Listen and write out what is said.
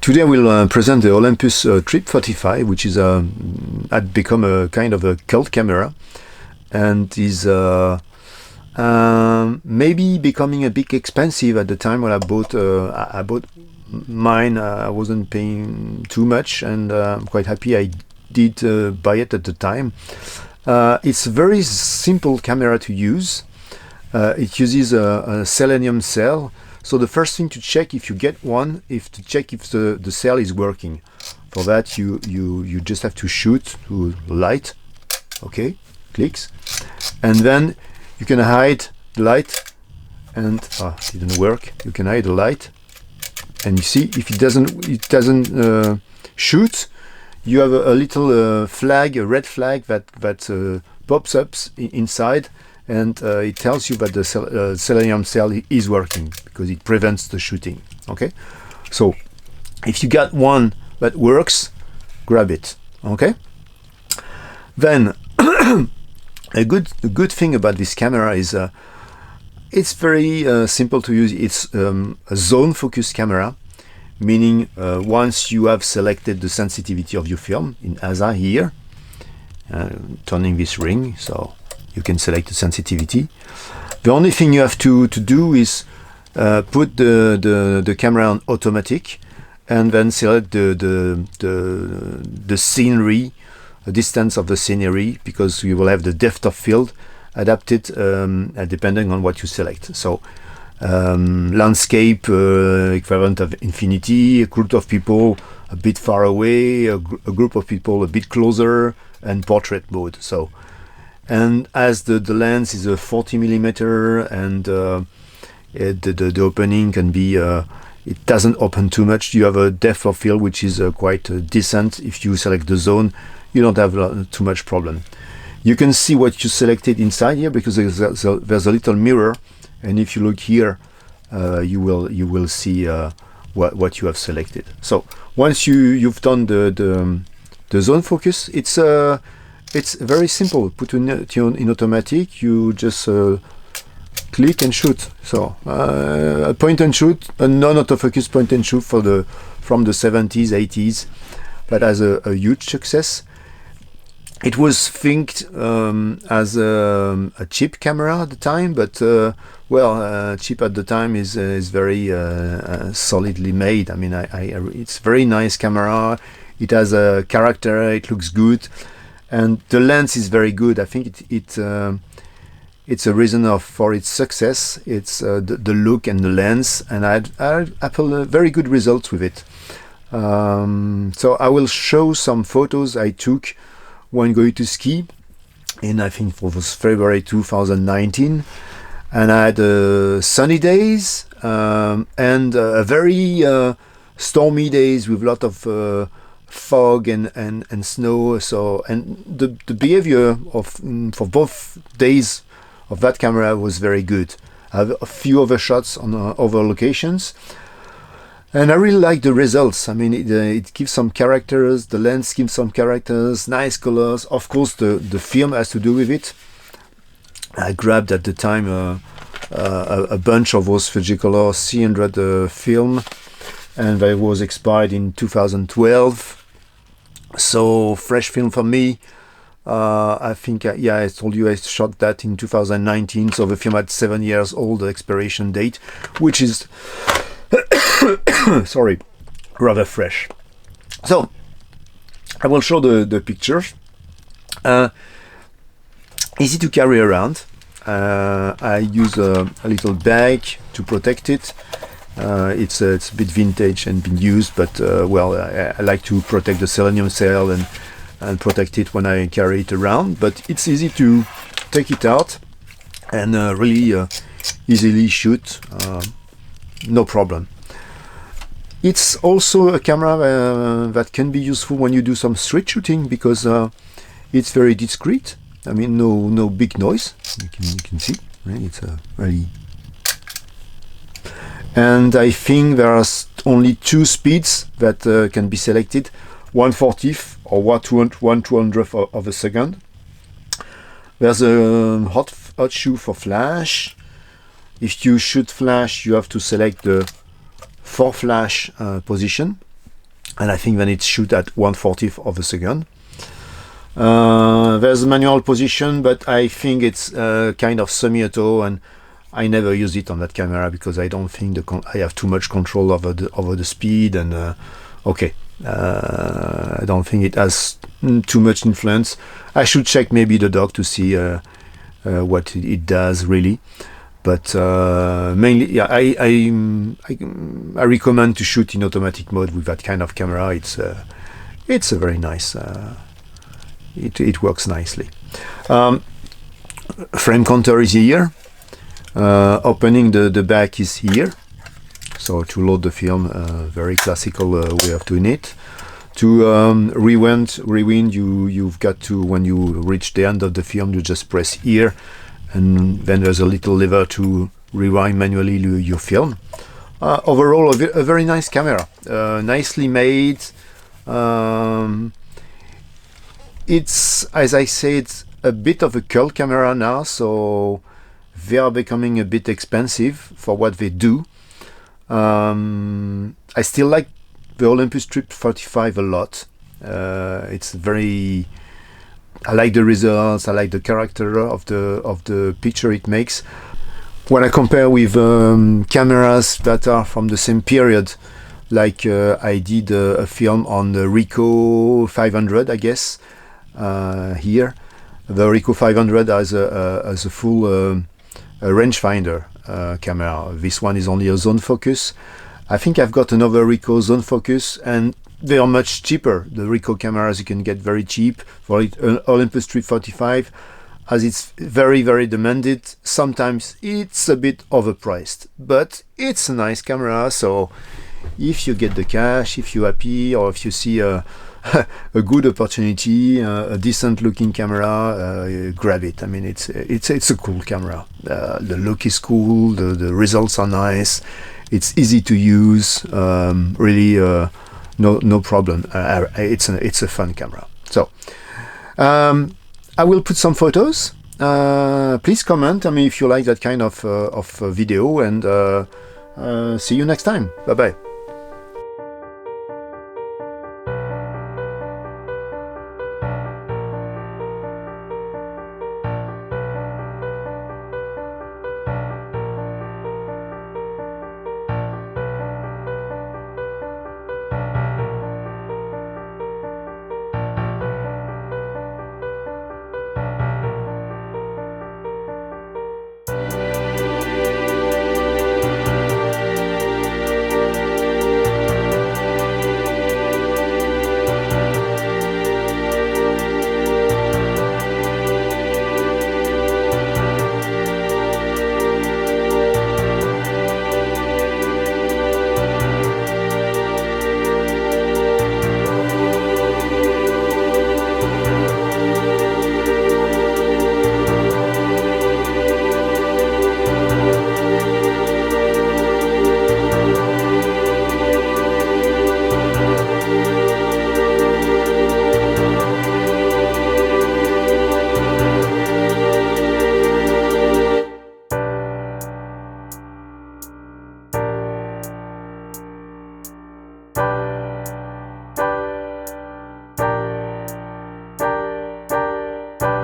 Today I will present the Olympus Trip 45, which is had become a kind of a cult camera, and is maybe becoming a bit expensive at the time when I bought mine. I wasn't paying too much, and I'm quite happy I did buy it at the time. It's a very simple camera to use. It uses a selenium cell. So the first thing to check if you get one is to check if the cell is working. For that you just have to shoot to light, okay, clicks, and then you can hide the light, and it didn't work. You can hide the light, and you see if it doesn't shoot, you have a little flag, a red flag that pops up inside. And it tells you that the selenium cell is working because it prevents the shooting. Okay, so if you got one that works, grab it. Okay, then a good thing about this camera is it's very simple to use. It's a zone focus camera, meaning once you have selected the sensitivity of your film in ASA here, turning this ring, so you can select the sensitivity. The only thing you have to do is put the camera on automatic, and then select the scenery, the distance of the scenery, because you will have the depth of field adapted depending on what you select. So landscape, equivalent of infinity, a group of people a bit far away, a group of people a bit closer, and portrait mode. So, and as the lens is a 40mm, and the opening can be it doesn't open too much, you have a depth of field which is quite decent. If you select the zone, you don't have too much problem. You can see what you selected inside here because there's a little mirror, and if you look here, you will see what you have selected. So once you've done the zone focus, it's very simple. Put it in automatic. You just click and shoot. So a point and shoot, a non-autofocus point and shoot from the 70s, 80s, that has a huge success. It was thinked as a cheap camera at the time, but cheap at the time is very solidly made. I mean, it's a very nice camera. It has a character. It looks good. And the lens is very good. I think it's a reason for its success. It's the look and the lens, and I had very good results with it. So I will show some photos I took when going to ski, I think it was February 2019, and I had sunny days and a very stormy days with a lot of fog and snow. So, and the behavior for both days of that camera was very good. I have a few other shots on other locations, and I really like the results. I mean, it gives some characters, the lens gives some characters, nice colors. Of course, the film has to do with it. I grabbed at the time a bunch of those Fujicolor C100 film, and they was expired in 2012. So fresh film for me. I think I told you I shot that in 2019, so the film had 7 years old expiration date, which is sorry, rather fresh. So I will show the pictures. Easy to carry around. I use a little bag to protect it. It's a bit vintage and been used, but I like to protect the selenium cell and protect it when I carry it around. But it's easy to take it out and really easily shoot, no problem. It's also a camera that can be useful when you do some street shooting, because it's very discreet. I mean, no big noise. You can see, right? It's really. And I think there are only two speeds that can be selected: 1/40th or 1/200th of a second. There's a hot shoe for flash. If you shoot flash, you have to select the for flash position. and I think then it shoots at 1/40th of a second. There's a manual position, but I think it's kind of semi-auto, and I never use it on that camera because I don't think I have too much control over the speed, and I don't think it has too much influence. I should check maybe the dock to see what it does really, but mainly, yeah, I recommend to shoot in automatic mode with that kind of camera. It's a very nice. It works nicely. Frame counter is here. Opening the back is here. So to load the film, very classical way of doing it. To rewind, you've got to, when you reach the end of the film, you just press here, and then there's a little lever to rewind manually your film. Overall, a very nice camera, nicely made. It's, as I said, a bit of a cult camera now, so they are becoming a bit expensive for what they do. I still like the Olympus Trip 45 a lot. It's very, I like the results, I like the character of the picture it makes. When I compare with cameras that are from the same period, like I did a film on the Ricoh 500, I guess. Here, the Ricoh 500 has a full rangefinder camera. This one is only a zone focus. I think I've got another Ricoh zone focus, and they are much cheaper. The Ricoh cameras you can get very cheap for it. Olympus Trip 45, as it's very, very demanded. Sometimes it's a bit overpriced, but it's a nice camera. So if you get the cash, if you're happy, or if you see a good opportunity, a decent looking camera, grab it. I mean, it's a cool camera. The look is cool, the results are nice, it's easy to use, really no problem. It's a fun camera. So I will put some photos. Please comment, I mean, if you like that kind of video, and see you next time. Bye bye.